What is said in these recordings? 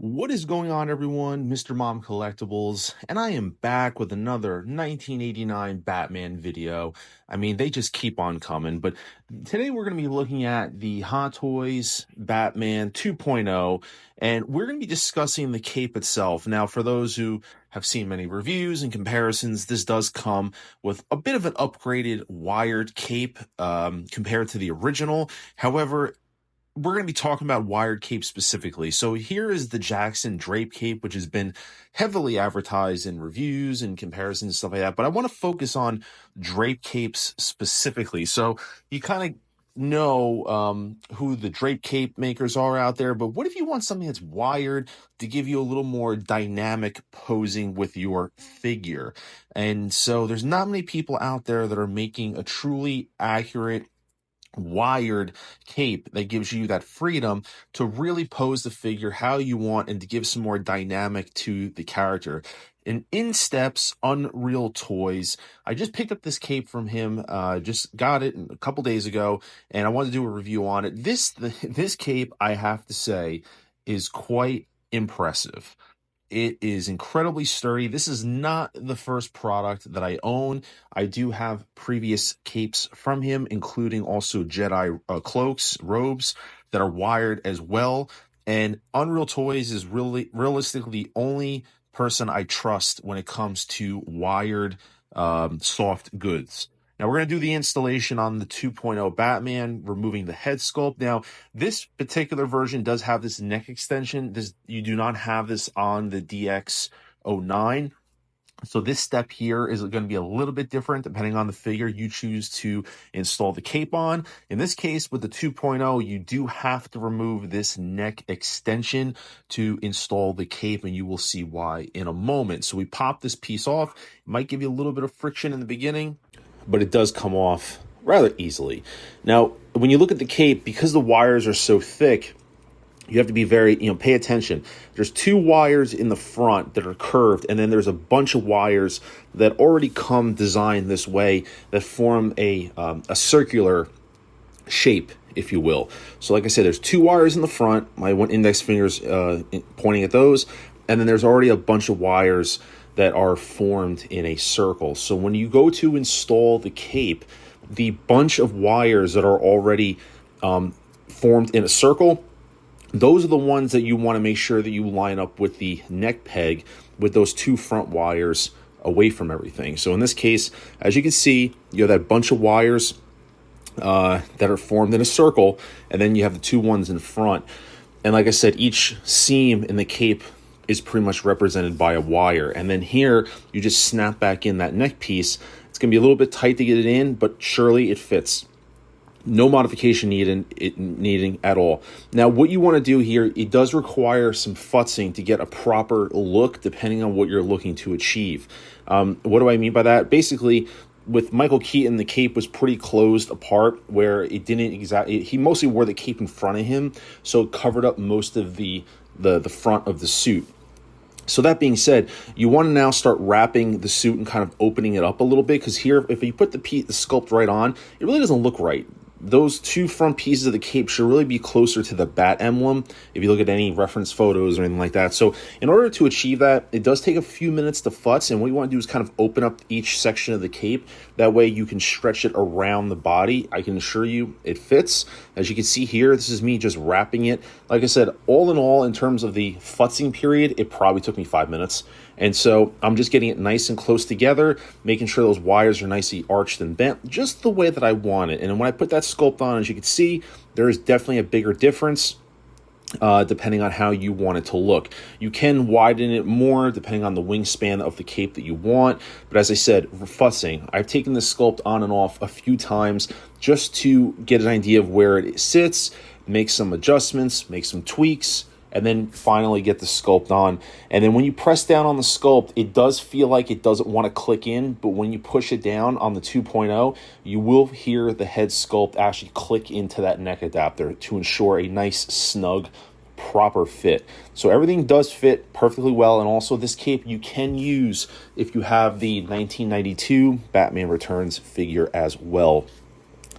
What is going on, everyone? Mr. Mom Collectibles, and I am back with another 1989 Batman video. I mean, they just keep on coming, but today we're going to be looking at the Hot Toys Batman 2.0, and we're going to be discussing the cape itself. Now, for those who have seen many reviews and comparisons, this does come with a bit of an upgraded wired cape compared to the original. However, we're going to be talking about wired cape specifically. So here is the Jackson drape cape, which has been heavily advertised in reviews and comparisons and stuff like that. But I want to focus on drape capes specifically. So you kind of know who the drape cape makers are out there. But what if you want something that's wired to give you a little more dynamic posing with your figure? And so there's not many people out there that are making a truly accurate wired cape that gives you that freedom to really pose the figure how you want and to give some more dynamic to the character. And in steps Unreal Toys. I just picked up this cape from him, just got it a couple days ago, and I wanted to do a review on it. This cape, I have to say, is quite impressive. It is incredibly sturdy. This is not the first product that I own. I do have previous capes from him, including also Jedi cloaks, robes that are wired as well. And Unreal Toys is really realistically the only person I trust when it comes to wired soft goods. Now, we're going to do the installation on the 2.0 Batman, removing the head sculpt. Now, this particular version does have this neck extension. You do not have this on the DX09. So this step here is going to be a little bit different depending on the figure you choose to install the cape on. In this case, with the 2.0, you do have to remove this neck extension to install the cape, and you will see why in a moment. So we pop this piece off. It might give you a little bit of friction in the beginning, but it does come off rather easily. Now, when you look at the cape, because the wires are so thick, you have to be very, pay attention. There's two wires in the front that are curved, and then there's a bunch of wires that already come designed this way that form a circular shape, if you will. So like I said, there's two wires in the front. My one index finger's pointing at those, and then there's already a bunch of wires that are formed in a circle. So when you go to install the cape, the bunch of wires that are already formed in a circle, those are the ones that you want to make sure that you line up with the neck peg with those two front wires away from everything. So in this case, as you can see, you have that bunch of wires that are formed in a circle, and then you have the two ones in front. And like I said, each seam in the cape is pretty much represented by a wire. And then here, you just snap back in that neck piece. It's going to be a little bit tight to get it in, but surely it fits. No modification needing at all. Now, what you want to do here, it does require some futzing to get a proper look depending on what you're looking to achieve. What do I mean by that? Basically, with Michael Keaton, the cape was pretty closed apart where it didn't exactly, he mostly wore the cape in front of him, so it covered up most of the front of the suit. So that being said, you want to now start wrapping the suit and kind of opening it up a little bit, because here, if you put the sculpt right on, it really doesn't look right. Those two front pieces of the cape should really be closer to the bat emblem if you look at any reference photos or anything like that. So in order to achieve that, it does take a few minutes to futz, and what you want to do is kind of open up each section of the cape. That way you can stretch it around the body. I can assure you it fits. As you can see here, this is me just wrapping it. Like I said, all in all, in terms of the futzing period, it probably took me 5 minutes. And so I'm just getting it nice and close together, making sure those wires are nicely arched and bent, just the way that I want it. And when I put that sculpt on, as you can see, there is definitely a bigger difference depending on how you want it to look. You can widen it more depending on the wingspan of the cape that you want. But as I said, futzing. I've taken this sculpt on and off a few times just to get an idea of where it sits, make some adjustments, make some tweaks, and then finally get the sculpt on. And then when you press down on the sculpt, it does feel like it doesn't want to click in, but when you push it down on the 2.0, you will hear the head sculpt actually click into that neck adapter to ensure a nice, snug, proper fit. So everything does fit perfectly well, and also this cape you can use if you have the 1992 Batman Returns figure as well.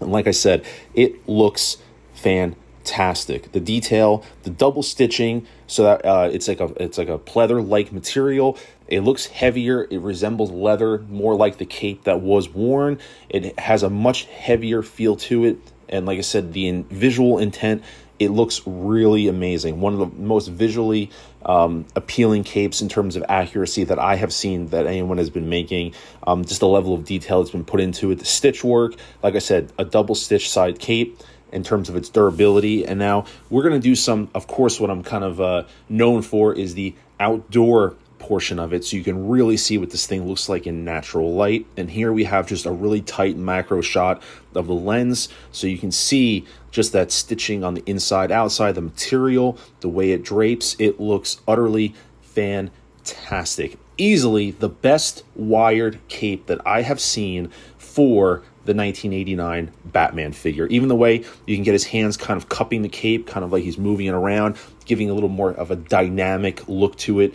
And like I said, it looks fantastic. fantastic. The detail, the double stitching, so that it's like a pleather like material. It looks heavier. It resembles leather, more like the cape that was worn. It has a much heavier feel to it, and like I said, the visual intent. It looks really amazing. One of the most visually appealing capes in terms of accuracy that I have seen that anyone has been making. Just the level of detail that's been put into it, the stitch work. Like I said, a double stitch side cape in terms of its durability. And now we're going to do some, of course, what I'm kind of known for is the outdoor portion of it, so you can really see what this thing looks like in natural light. And here we have just a really tight macro shot of the lens, so you can see just that stitching on the inside, outside, the material, the way it drapes. It looks utterly fantastic. Easily the best wired cape that I have seen for the 1989 Batman figure. Even the way you can get his hands kind of cupping the cape, kind of like he's moving it around, giving a little more of a dynamic look to it.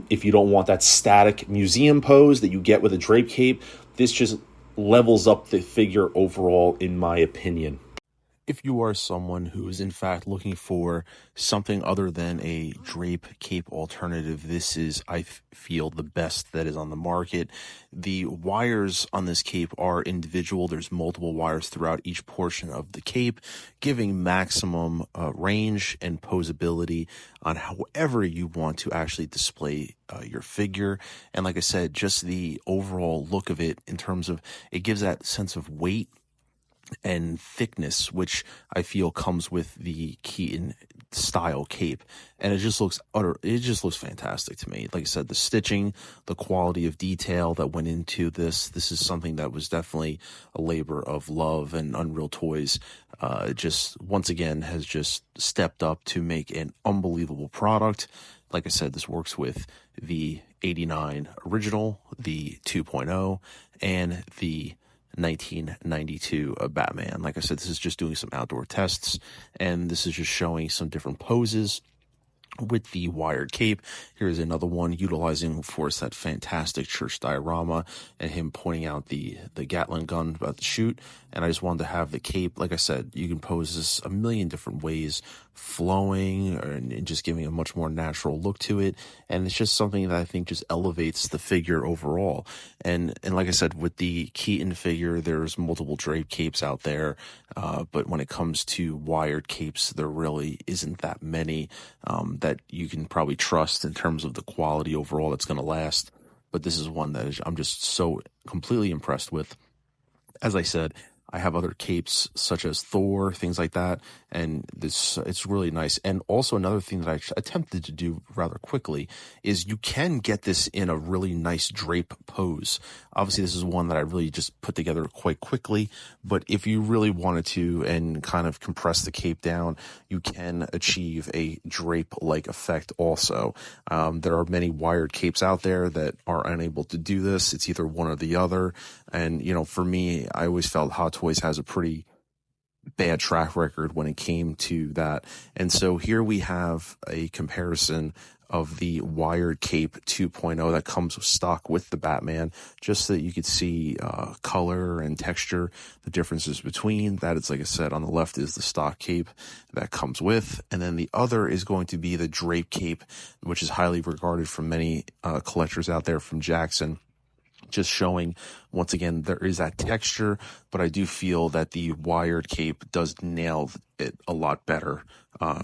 If you don't want that static museum pose that you get with a drape cape, this just levels up the figure overall, in my opinion. If you are someone who is in fact looking for something other than a drape cape alternative, this is, I feel, the best that is on the market. The wires on this cape are individual. There's multiple wires throughout each portion of the cape, giving maximum range and posability on however you want to actually display your figure. And like I said, just the overall look of it in terms of, it gives that sense of weight and thickness, which I feel comes with the Keaton style cape, and it just looks fantastic to me. Like I said, the stitching, the quality of detail that went into this is something that was definitely a labor of love, and Unreal Toys just once again has just stepped up to make an unbelievable product. Like I said, this works with the 89 original, the 2.0, and the 1992 Batman. Like I said, this is just doing some outdoor tests, and this is just showing some different poses with the wired cape. Here's another one utilizing, of course, that fantastic church diorama and him pointing out the Gatling gun about to shoot. And I just wanted to have the cape. Like I said, you can pose this a million different ways, flowing and just giving a much more natural look to it. And it's just something that I think just elevates the figure overall. And like I said, with the Keaton figure, there's multiple drape capes out there. But when it comes to wired capes, there really isn't that many that you can probably trust in terms of the quality overall that's going to last. But this is one that I'm just so completely impressed with. As I said, I have other capes such as Thor, things like that, and it's really nice. And also another thing that I attempted to do rather quickly is you can get this in a really nice drape pose. Obviously, this is one that I really just put together quite quickly, but if you really wanted to and kind of compress the cape down, you can achieve a drape-like effect also. There are many wired capes out there that are unable to do this. It's either one or the other. And, you know, for me, I always felt Hot Toys has a pretty bad track record when it came to that. And so here we have a comparison of the wired cape 2.0 that comes stock with the Batman, just so that you could see color and texture, the differences between that. It's like I said, on the left is the stock cape that comes with, and then the other is going to be the drape cape, which is highly regarded from many collectors out there from Jackson. Just showing, once again, there is that texture, but I do feel that the wired cape does nail it a lot better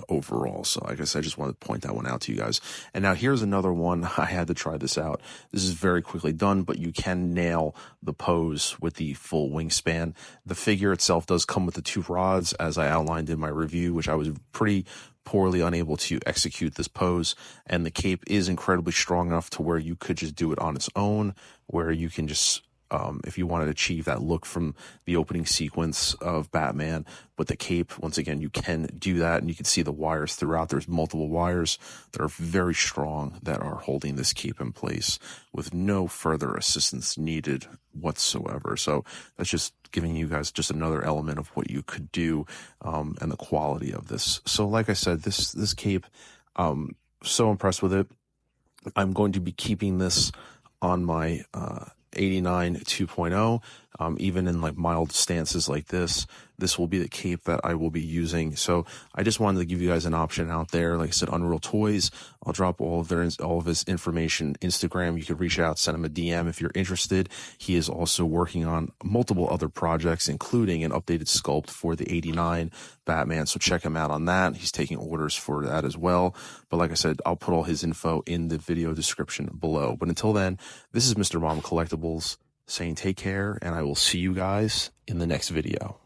overall. So I guess I just wanted to point that one out to you guys. And now here's another one. I had to try this out. This is very quickly done, but you can nail the pose with the full wingspan. The figure itself does come with the two rods, as I outlined in my review, which I was pretty poorly unable to execute this pose, and the cape is incredibly strong enough to where you could just do it on its own, where you can just if you wanted to achieve that look from the opening sequence of Batman with the cape, once again, you can do that, and you can see the wires throughout. There's multiple wires that are very strong that are holding this cape in place with no further assistance needed whatsoever. So that's just giving you guys just another element of what you could do and the quality of this. So like I said, this cape, so impressed with it. I'm going to be keeping this on my 89 2.0. even in like mild stances like this will be the cape that I will be using. So I just wanted to give you guys an option out there. Like I said, Unreal Toys, I'll drop all of his information, Instagram. You could reach out, send him a DM if you're interested. He is also working on multiple other projects, including an updated sculpt for the 89 Batman. So check him out on that. He's taking orders for that as well. But like I said, I'll put all his info in the video description below. But until then, this is Mr. Mom Collectibles saying take care, and I will see you guys in the next video.